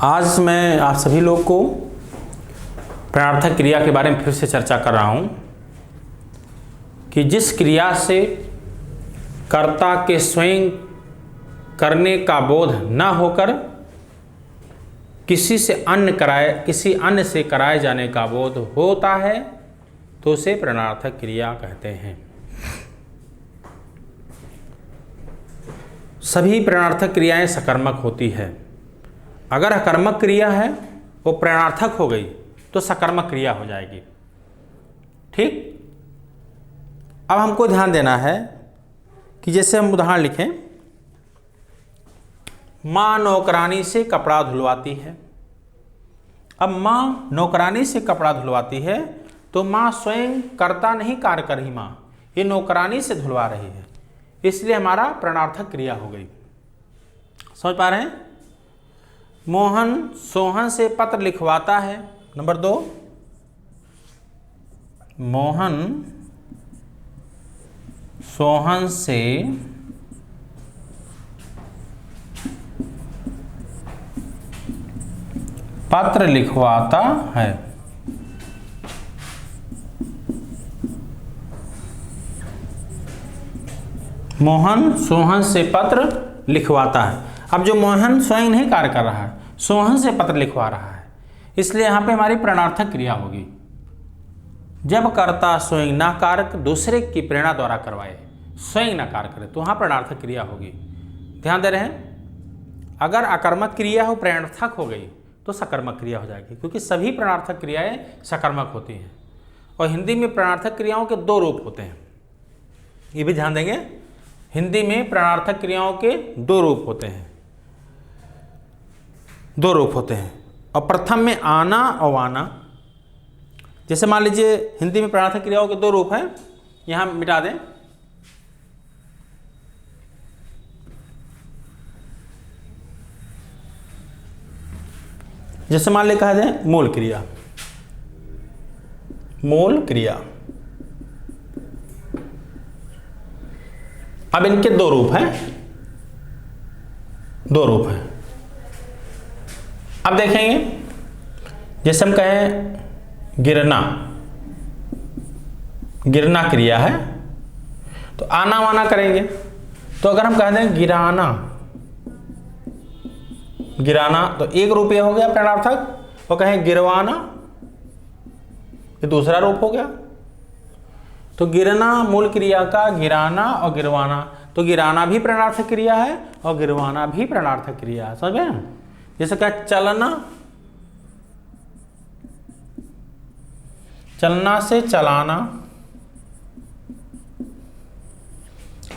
आज मैं आप सभी लोग को प्राणार्थक क्रिया के बारे में फिर से चर्चा कर रहा हूँ कि जिस क्रिया से कर्ता के स्वयं करने का बोध न होकर किसी अन्य से कराए जाने का बोध होता है तो उसे प्राणार्थक क्रिया कहते हैं। सभी प्राणार्थक क्रियाएं सकर्मक होती है। अगर अकर्मक क्रिया है वो प्राणार्थक हो गई तो सकर्मक क्रिया हो जाएगी। ठीक, अब हमको ध्यान देना है कि जैसे हम उदाहरण लिखें, माँ नौकरानी से कपड़ा धुलवाती है। अब माँ नौकरानी से कपड़ा धुलवाती है तो माँ स्वयं कर्ता नहीं कार्य कर रही, माँ ये नौकरानी से धुलवा रही है, इसलिए हमारा प्राणार्थक क्रिया हो गई। समझ पा रहे हैं? मोहन सोहन से पत्र लिखवाता है। नंबर 2, मोहन सोहन से पत्र लिखवाता है। मोहन सोहन से पत्र लिखवाता है। अब जो मोहन स्वयं नहीं कार्य कर रहा है, सोहन से पत्र लिखवा रहा है, इसलिए यहां पे हमारी प्राणार्थक क्रिया होगी। जब कर्ता स्वयं ना कार्य दूसरे की प्रेरणा द्वारा करवाए, स्वयं ना कार्य करे, तो वहां प्राणार्थक क्रिया होगी। ध्यान दे रहे हैं? अगर अकर्मक क्रिया हो प्राणार्थक हो गई तो सकर्मक क्रिया हो जाएगी, क्योंकि सभी प्राणार्थक क्रियाएं सकर्मक होती हैं। और हिंदी में प्राणार्थक क्रियाओं के 2 रूप होते हैं, ये भी ध्यान देंगे। हिंदी में प्राणार्थक क्रियाओं के 2 रूप होते हैं, 2 रूप होते हैं। और प्रथम में आना और वाना। जैसे मान लीजिए हिंदी में प्राणार्थक क्रियाओं के 2 रूप हैं, यहां मिटा दें। जैसे मान ले कह दें मूल क्रिया, मूल क्रिया। अब इनके 2 रूप हैं, 2 रूप हैं। अब देखेंगे, जैसे हम कहें गिरना, गिरना क्रिया है तो आना वाना करेंगे। तो अगर हम कह दें गिराना, गिराना, तो 1 रूप हो गया प्राणार्थक। और कहें गिरवाना, ये दूसरा रूप हो गया। तो गिरना मूल क्रिया का गिराना और गिरवाना, तो गिराना भी प्राणार्थक क्रिया है और गिरवाना भी प्राणार्थक क्रिया है। समझ में? जैसे क्या चलना, चलना से चलाना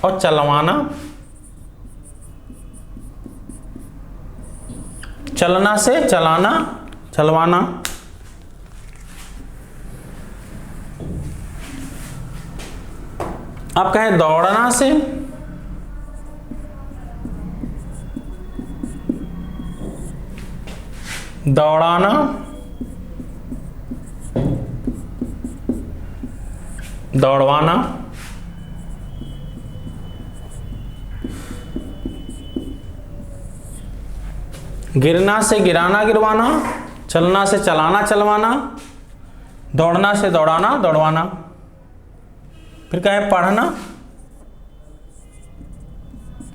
और चलवाना, चलना से चलाना, चलवाना। अब कहें दौड़ना से दौड़ाना, दौड़वाना। गिरना से गिराना, गिरवाना। चलना से चलाना, चलवाना। दौड़ना से दौड़ाना, दौड़वाना। फिर कहें पढ़ना,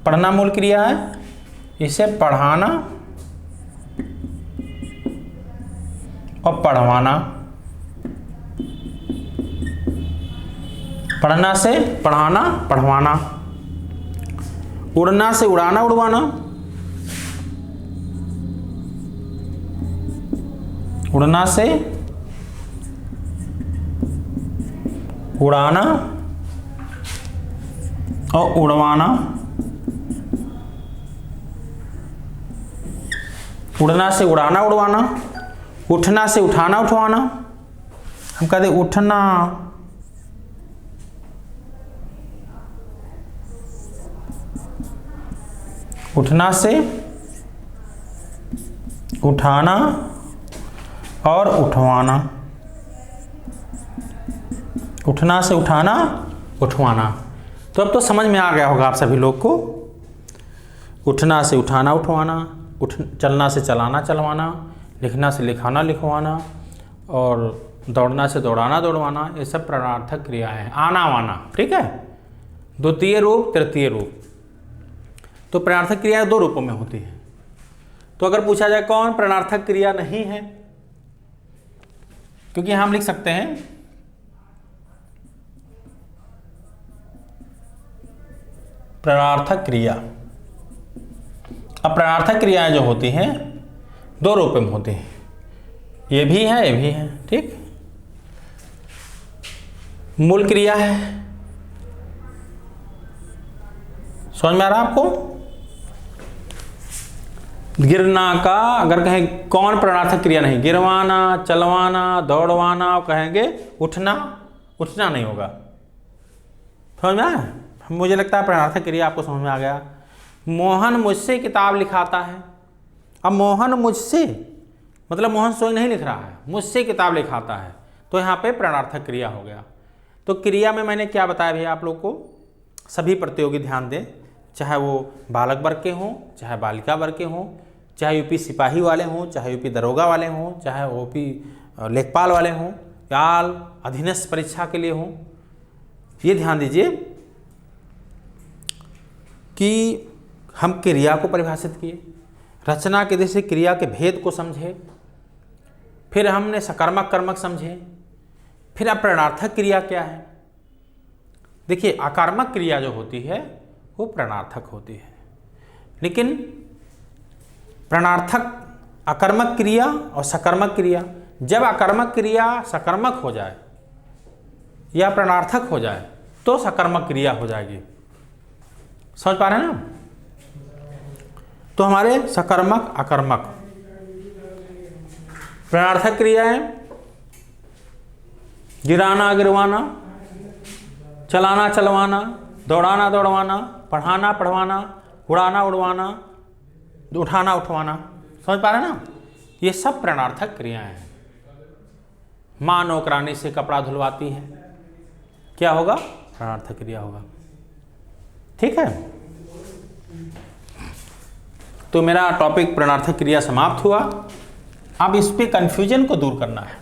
पढ़ना मूल क्रिया है, इसे पढ़ाना और पढ़वाना। पढ़ना से पढ़ाना, पढ़वाना। उड़ना से उड़ाना, उड़वाना। उड़ना से उड़ाना और उड़वाना। उड़ना से उड़ाना, उड़वाना। उठना से उठाना, उठवाना। हम कहते उठना, उठना से उठाना और उठवाना। उठना से उठाना, उठवाना। तो अब तो समझ में आ गया होगा आप सभी लोग को। उठना से उठाना, उठवाना। चलना से चलाना चलवाना, लिखना से लिखाना लिखवाना, और दौड़ना से दौड़ाना दौड़वाना, ये सब प्रणार्थक क्रियाएं हैं। आना वाना, ठीक है। द्वितीय रूप, तृतीय रूप। तो प्रणार्थक क्रिया 2 रूपों में होती है। तो अगर पूछा जाए कौन प्रणार्थक क्रिया नहीं है, क्योंकि हम लिख सकते हैं प्रणार्थक क्रिया। अब प्रणार्थक क्रियाएं जो होती हैं 2 रूपों में होती हैं, ये भी है ये भी है, ठीक। मूल क्रिया है, समझ में आ रहा आपको। गिरना का अगर कहें कौन प्रणार्थक क्रिया नहीं, गिरवाना, चलवाना, दौड़वाना, कहेंगे उठना, उठना नहीं होगा। समझ में आया? मुझे लगता है प्रणार्थक क्रिया आपको समझ में आ गया। मोहन मुझसे किताब लिखाता है। अब मोहन मुझसे मतलब मोहन स्वयं नहीं लिख रहा है, मुझसे किताब लिखाता है, तो यहाँ पे प्रणार्थक क्रिया हो गया। तो क्रिया में मैंने क्या बताया भैया आप लोग को, सभी प्रतियोगी ध्यान दें, चाहे वो बालक वर्ग के हों, चाहे बालिका वर्ग के हों, चाहे यूपी सिपाही वाले हों, चाहे यूपी दरोगा वाले हों, चाहे ओपी लेखपाल वाले हों, या अधीनस्थ परीक्षा के लिए हों। ये ध्यान दीजिए कि हम क्रिया को परिभाषित किए, रचना के दृष्टि से क्रिया के भेद को समझे, फिर हमने सकर्मक कर्मक समझे, फिर अब प्रणार्थक क्रिया क्या है। देखिए आकर्मक क्रिया जो होती है वो प्रणार्थक होती है, लेकिन प्रणार्थक अकर्मक क्रिया और सकर्मक क्रिया, जब अकर्मक क्रिया सकर्मक हो जाए या प्रणार्थक हो जाए तो सकर्मक क्रिया हो जाएगी। समझ पा रहे हैं ना। तो हमारे सकर्मक अकर्मक प्रणार्थक क्रियाएं गिराना गिरवाना, चलाना चलवाना, दौड़ाना दौड़वाना, पढ़ाना पढ़वाना, उड़ाना उड़वाना, उठाना उठवाना। समझ पा रहे हैं ना। ये सब प्रणार्थक क्रियाएं हैं। माँ नौकरानी से कपड़ा धुलवाती है, क्या होगा, प्रणार्थक क्रिया होगा। ठीक है, तो मेरा टॉपिक प्रणार्थक क्रिया समाप्त हुआ। अब इस पे कंफ्यूजन को दूर करना है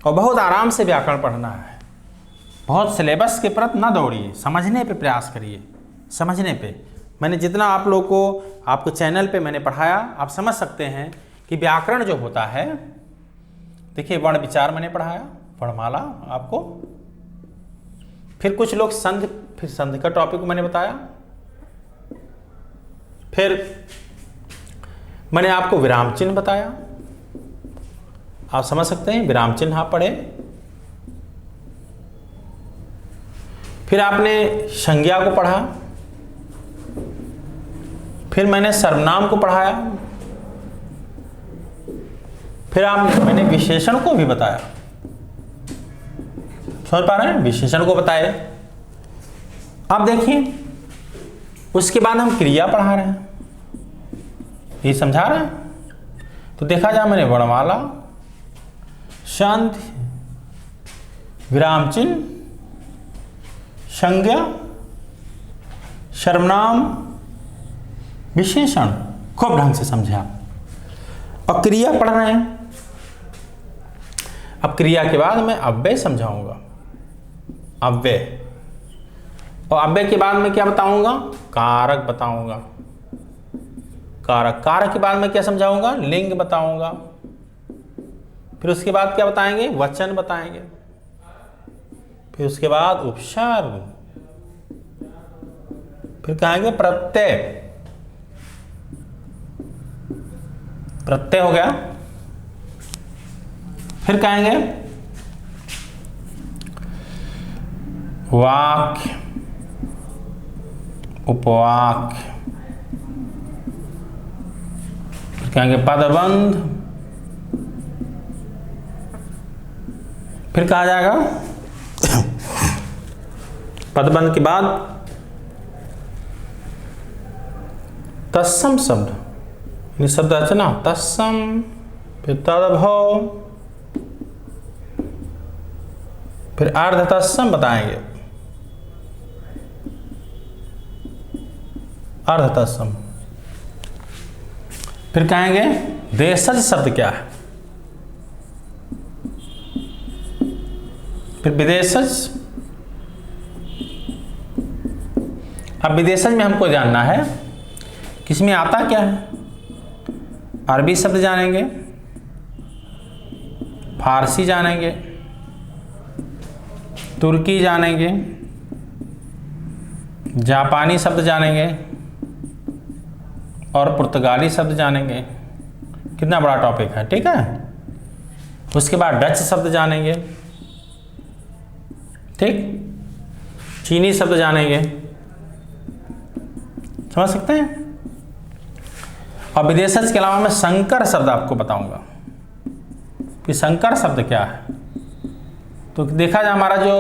और बहुत आराम से व्याकरण पढ़ना है। बहुत सिलेबस के प्रति ना दौड़िए, समझने पे प्रयास करिए। समझने पे मैंने जितना आप लोग को आपको चैनल पे मैंने पढ़ाया, आप समझ सकते हैं कि व्याकरण जो होता है, देखिए वर्ण विचार मैंने पढ़ाया, वर्णमाला आपको, फिर कुछ लोग संधि, फिर संधि का टॉपिक मैंने बताया, फिर मैंने आपको विराम चिन्ह बताया। आप समझ सकते हैं, विराम चिन्ह आप पढ़े। फिर आपने संज्ञा को पढ़ा, फिर मैंने सर्वनाम को पढ़ाया, फिर मैंने विशेषण को भी बताया। समझ पा रहे हैं, विशेषण को बताए। अब देखिए उसके बाद हम क्रिया पढ़ा रहे हैं, ये समझा रहे हैं। तो देखा जाए मैंने वर्णमाला, संधि, विराम चिन्ह, संज्ञा, सर्वनाम, विशेषण खूब ढंग से समझा। और क्रिया पढ़ रहे हैं। अब क्रिया के बाद मैं अव्यय समझाऊंगा, अव्यय। और अव्यय के बाद मैं क्या बताऊंगा, कारक बताऊंगा। कारक, कारक के बाद मैं क्या समझाऊंगा, लिंग बताऊंगा। फिर उसके बाद क्या बताएंगे, वचन बताएंगे। फिर उसके बाद उपसर्ग, फिर कहेंगे प्रत्यय। प्रत्यय हो गया। फिर कहेंगे वाक्य, उपवाक्य, फिर कहेंगे पदबंध, फिर कहा जाएगा पदबंध के बाद तत्सम शब्द, यानी शब्द रचना, तत्सम, फिर तदभव, फिर अर्ध तत्सम बताएंगे, अर्ध तत्सम। फिर कहेंगे देशज शब्द क्या है, फिर विदेशज। अब विदेशज में हमको जानना है किसमें आता क्या है। अरबी शब्द जानेंगे, फारसी जानेंगे, तुर्की जानेंगे, जापानी शब्द जानेंगे और पुर्तगाली शब्द जानेंगे। कितना बड़ा टॉपिक है, ठीक है। उसके बाद डच शब्द जानेंगे, ठीक, चीनी शब्द जानेंगे, समझ सकते हैं। और विदेशज के अलावा मैं संकर शब्द आपको बताऊंगा कि संकर शब्द क्या है। तो देखा जाए हमारा जो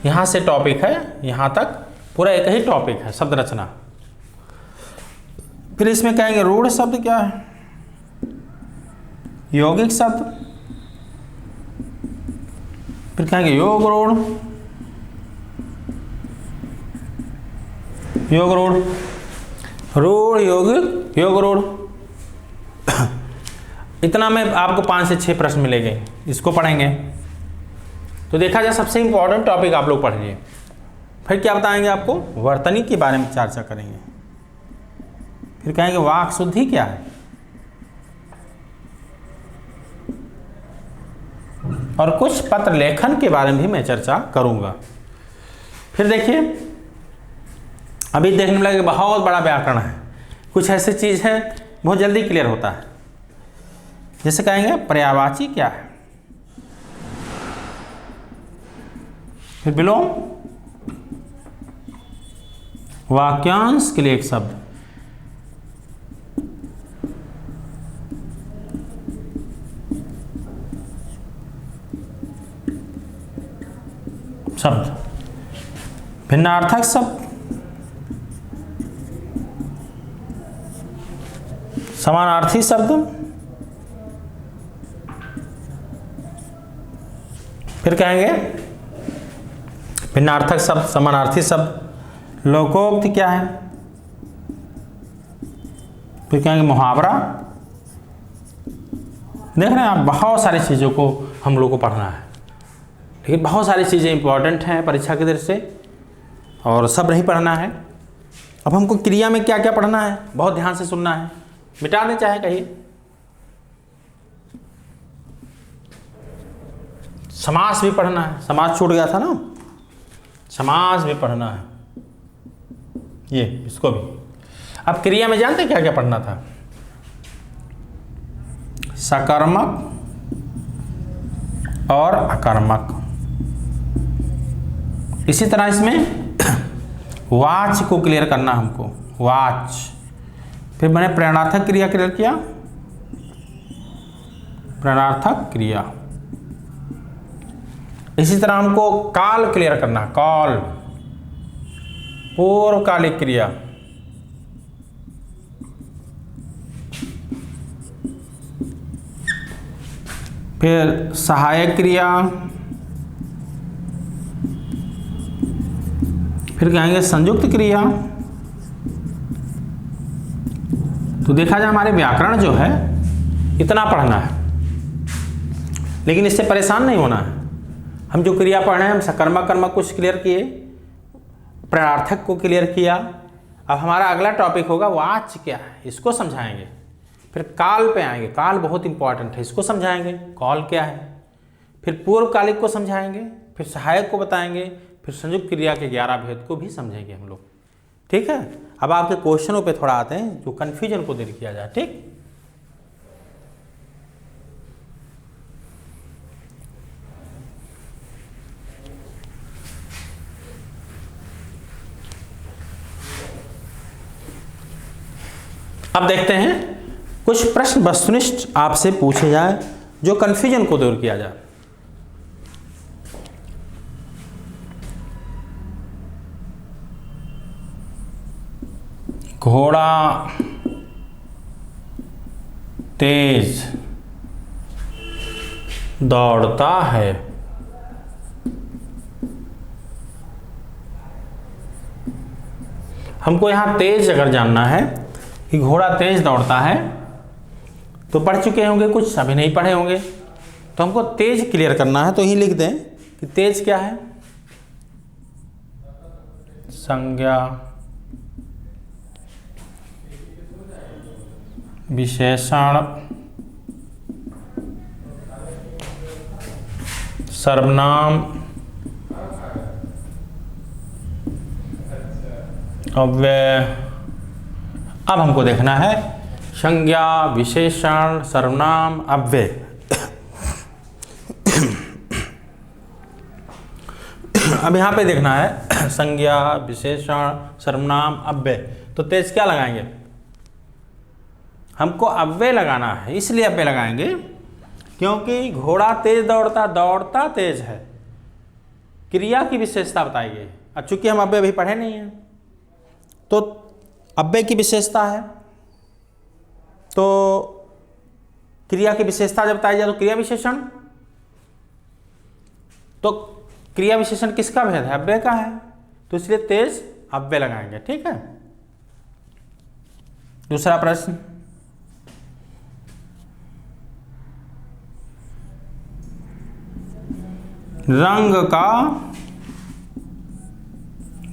यहाँ से टॉपिक है यहाँ तक पूरा एक ही टॉपिक है, शब्द रचना। फिर इसमें कहेंगे रूढ़ शब्द क्या है, यौगिक शब्द, फिर कहेंगे योग रूढ़, योग रूढ़, रूढ़ यौगिक योग रूढ़। इतना में आपको 5 से 6 प्रश्न मिलेंगे, इसको पढ़ेंगे। तो देखा जाए सबसे इंपॉर्टेंट टॉपिक आप लोग पढ़िए। फिर क्या बताएंगे आपको, वर्तनी के बारे में चर्चा करेंगे। फिर कहेंगे वाक् शुद्धि क्या है, और कुछ पत्र लेखन के बारे में भी मैं चर्चा करूंगा। फिर देखिए अभी देखने में लगे बहुत बड़ा व्याकरण है, कुछ ऐसी चीज है बहुत जल्दी क्लियर होता है। जैसे कहेंगे पर्यायवाची क्या है, फिर विलोम, वाक्यांश के लिए एक शब्द, शब्द, भिन्नार्थक शब्द, समानार्थी शब्द, फिर कहेंगे भिन्नार्थक शब्द, समानार्थी शब्द, लोकोक्ति क्या है, फिर कहेंगे मुहावरा। देख रहे हैं आप, बहुत सारी चीज़ों को हम लोग को पढ़ना है, लेकिन बहुत सारी चीज़ें इंपॉर्टेंट हैं परीक्षा की दृष्टि से, और सब नहीं पढ़ना है। अब हमको क्रिया में क्या क्या पढ़ना है, बहुत ध्यान से सुनना है, मिटा दें चाहे कहिए। समास भी पढ़ना है, समास छूट गया था ना, समास भी पढ़ना है, ये इसको भी। अब क्रिया में जानते क्या क्या पढ़ना था, सकर्मक और अकर्मक। इसी तरह इसमें वाच्य को क्लियर करना हमको, वाच्य। फिर मैंने प्रेरणार्थक क्रिया क्लियर किया, प्रेरणार्थक क्रिया। इसी तरह हमको काल क्लियर करना, काल, पूर्वकालिक क्रिया, फिर सहायक क्रिया, फिर कहेंगे संयुक्त क्रिया। तो देखा जाए हमारे व्याकरण जो है इतना पढ़ना है, लेकिन इससे परेशान नहीं होना है। हम जो क्रिया पढ़ रहे हैं, हम सकर्मक कर्मक कुछ क्लियर किए, प्रेरणार्थक को क्लियर किया। अब हमारा अगला टॉपिक होगा वाच्य क्या है, इसको समझाएंगे। फिर काल पे आएंगे, काल बहुत इंपॉर्टेंट है, इसको समझाएंगे काल क्या है। फिर पूर्वकालिक को समझाएंगे, फिर सहायक को बताएंगे, फिर संयुक्त क्रिया के 11 भेद को भी समझेंगे हम लोग, ठीक है। अब आपके क्वेश्चनों पे थोड़ा आते हैं जो कन्फ्यूजन को दूर किया जाए, ठीक। अब देखते हैं कुछ प्रश्न वस्तुनिष्ठ आपसे पूछे जाए जो कन्फ्यूजन को दूर किया जाए। घोड़ा तेज दौड़ता है, हमको यहां तेज अगर जानना है कि घोड़ा तेज दौड़ता है तो पढ़ चुके होंगे, कुछ अभी नहीं पढ़े होंगे। तो हमको तेज क्लियर करना है, तो यही लिख दें कि तेज क्या है? संज्ञा विशेषण सर्वनाम अव्यय। अब हमको देखना है संज्ञा विशेषण सर्वनाम अव्यय। अब यहाँ पे देखना है संज्ञा विशेषण सर्वनाम अव्यय। तो तेज क्या लगाएंगे? हमको अव्यय लगाना है, इसलिए अव्यय लगाएंगे क्योंकि घोड़ा तेज दौड़ता, दौड़ता तेज है। क्रिया की विशेषता बताई गई। अब चूंकि हम अव्यय अभी पढ़े नहीं हैं, तो अव्यय की विशेषता है, तो क्रिया की विशेषता जब बताई जाए तो क्रिया विशेषण। तो क्रिया विशेषण किसका भेद है? अव्यय का है, तो इसलिए तेज अव्यय लगाएंगे। ठीक है। दूसरा प्रश्न, रंग का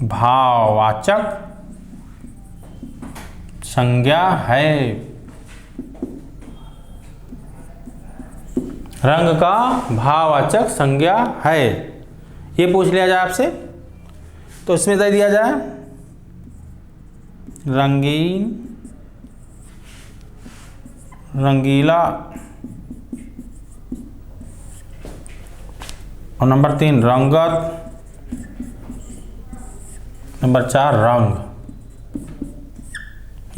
भाववाचक संज्ञा है। रंग का भाववाचक संज्ञा है, ये पूछ लिया जाए आपसे, तो इसमें दे दिया जाए रंगीन, रंगीला, और नंबर 3 रंगत, नंबर 4 रंग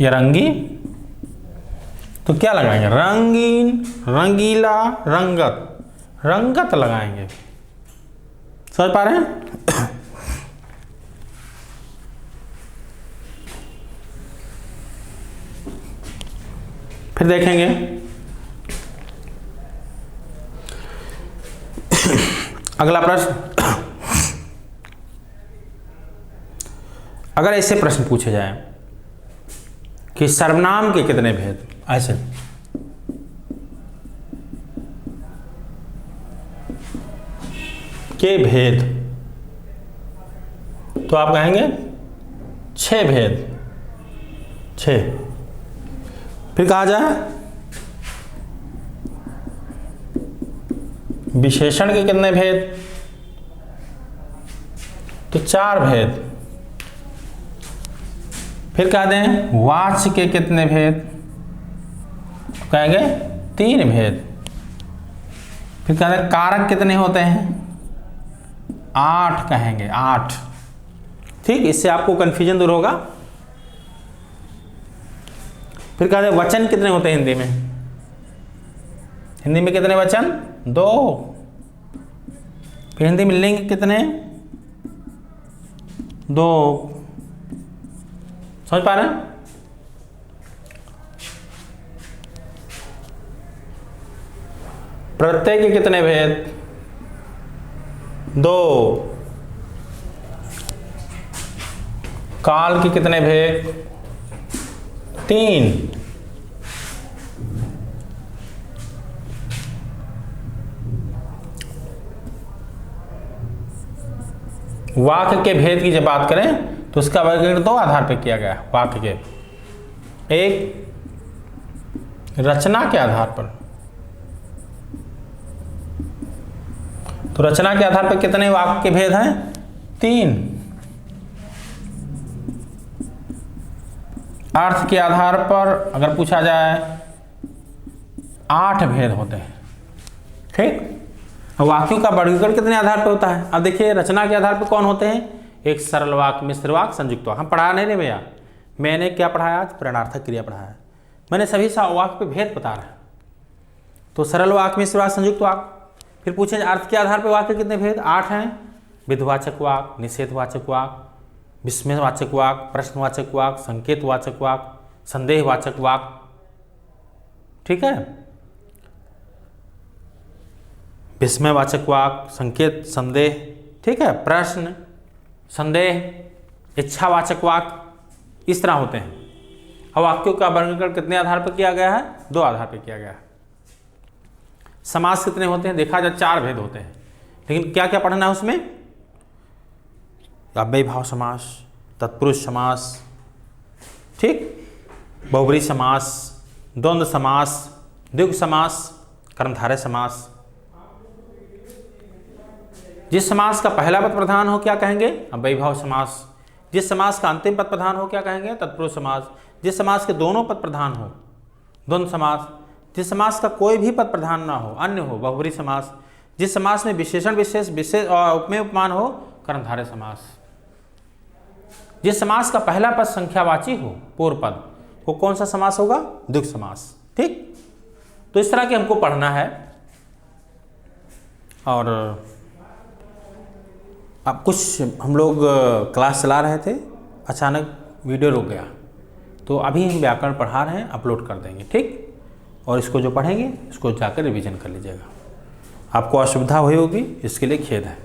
या रंगी। तो क्या लगाएंगे? रंगीन, रंगीला, रंगत, रंगत लगाएंगे। समझ पा रहे हैं? फिर देखेंगे अगला प्रश्न। अगर ऐसे प्रश्न पूछे जाए कि सर्वनाम के कितने भेद, ऐसे के भेद, तो आप कहेंगे 6 भेद, 6। फिर कहा जाए विशेषण के कितने भेद, तो 4 भेद। फिर कह दें वाच्य के कितने भेद, कहेंगे 3 भेद। फिर कह दें कारक कितने होते हैं, 8 कहेंगे, 8। ठीक, इससे आपको कंफ्यूजन दूर होगा। फिर कह दें वचन कितने होते हैं हिंदी में, हिंदी में कितने वचन, 2। फिर हिंदी में लिंग कितने, 2। समझ पा रहे हैं? प्रत्यय के कितने भेद, 2। काल के कितने भेद, 3। वाक्य के भेद की जब बात करें तो उसका वर्गीकरण 2 आधार पर किया गया है वाक्य के। एक रचना के आधार पर, तो रचना के आधार पर कितने वाक्य के भेद हैं, 3। अर्थ के आधार पर अगर पूछा जाए 8 भेद होते हैं। ठीक, वाक्यों का वर्गीकरण कितने आधार पर होता है? अब देखिए रचना के आधार पर कौन होते हैं, एक सरल वाक्य, मिश्र वाक्य, संयुक्त वाक्य। हम पढ़ा नहीं रहे भैया, मैंने क्या पढ़ाया आज, प्रेरणार्थक क्रिया पढ़ाया। मैंने सभी वाक्य पे भेद बता रहा है। तो सरल वाक्य, मिश्र वाक्य, संयुक्त वाक्य। फिर पूछे अर्थ के आधार पर वाक्य कितने भेद, 8 हैं। विधवाचक वाक्य, निषेधवाचक वाक्य, विस्मयवाचक वाक्य, प्रश्नवाचक वाक्य, संकेतवाचक वाक्य, संदेहवाचक वाक्य। ठीक है, विस्मयवाचक वाक्य, संकेत, संदेह। ठीक है, प्रश्न, संदेह, इच्छावाचक वाक्य, इस तरह होते हैं। और वाक्यों का वर्गीकरण कितने आधार पर किया गया है? 2 आधार पर किया गया है। समास कितने होते हैं? देखा जाए 4 भेद होते हैं, लेकिन क्या क्या पढ़ना है उसमें? अव्ययीभाव समास, तत्पुरुष समास, ठीक, बहुब्रीहि समास, द्वंद्व समास, द्विगु समास, कर्मधारय समास। जिस समास का पहला पद प्रधान हो क्या कहेंगे? अव्ययीभाव समास। जिस समास का अंतिम पद प्रधान हो क्या कहेंगे? तत्पुरुष समास। जिस समास के दोनों पद प्रधान हो, द्वंद्व समास। जिस समास का कोई भी पद प्रधान ना हो, अन्य हो, बहुब्रीहि समास। जिस समास में विशेषण विशेष विशेष और उपमेय उपमान हो, कर्मधारय समास। जिस समास का पहला पद संख्यावाची हो, पूर्व पद, वो कौन सा समास होगा? द्विगु समास। ठीक, तो इस तरह के हमको पढ़ना है। और अब कुछ हम लोग क्लास चला रहे थे, अचानक वीडियो रुक गया, तो अभी हम व्याकरण पढ़ा रहे हैं, अपलोड कर देंगे। ठीक, और इसको जो पढ़ेंगे इसको जाकर रिवीजन कर लीजिएगा। आपको असुविधा हुई होगी, इसके लिए खेद है।